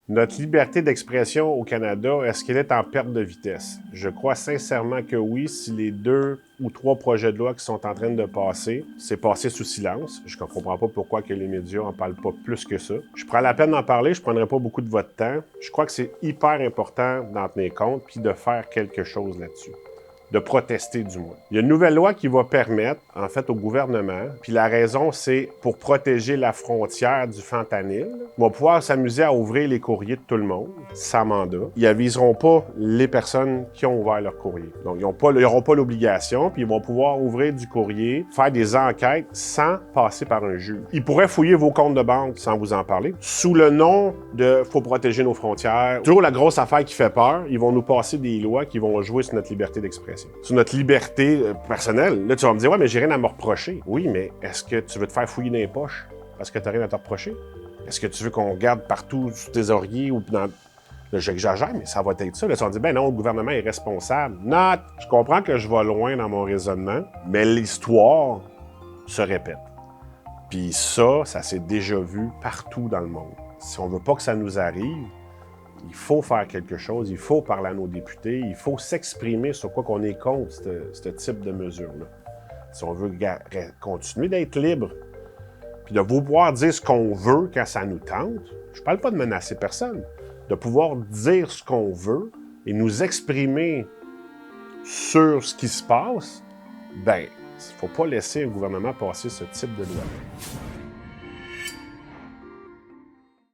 Notre liberté d'expression au Canada, est-ce qu'elle est en perte de vitesse? Je crois sincèrement que oui, si les 2 ou 3 projets de loi qui sont en train de passer, c'est passé sous silence. Je ne comprends pas pourquoi que les médias n'en parlent pas plus que ça. Je prends la peine d'en parler, je ne prendrai pas beaucoup de votre temps. Je crois que c'est hyper important d'en tenir compte puis de faire quelque chose là-dessus. De protester du moins. Il y a une nouvelle loi qui va permettre, en fait, au gouvernement, puis la raison, c'est pour protéger la frontière du fentanyl, ils vont pouvoir s'amuser à ouvrir les courriers de tout le monde, sans mandat. Ils aviseront pas les personnes qui ont ouvert leur courrier. Donc, ils n'auront pas l'obligation, puis ils vont pouvoir ouvrir du courrier, faire des enquêtes sans passer par un juge. Ils pourraient fouiller vos comptes de banque sans vous en parler, sous le nom de « faut protéger nos frontières ». Toujours la grosse affaire qui fait peur, ils vont nous passer des lois qui vont jouer sur notre liberté d'expression. Sur notre liberté personnelle. Là, tu vas me dire, ouais, mais j'ai rien à me reprocher. Oui, mais est-ce que tu veux te faire fouiller dans les poches parce que tu n'as rien à te reprocher? Est-ce que tu veux qu'on regarde partout sur tes oreillers ou dans. Là, j'exagère, mais ça va être ça. Là, tu vas me dire, ben non, le gouvernement est responsable. Non, je comprends que je vais loin dans mon raisonnement, mais l'histoire se répète. Puis ça s'est déjà vu partout dans le monde. Si on veut pas que ça nous arrive, il faut faire quelque chose, il faut parler à nos députés, il faut s'exprimer sur quoi qu'on est contre ce type de mesures-là. Si on veut continuer d'être libre, puis de pouvoir dire ce qu'on veut quand ça nous tente, je parle pas de menacer personne, de pouvoir dire ce qu'on veut et nous exprimer sur ce qui se passe, ben, il faut pas laisser un gouvernement passer ce type de loi.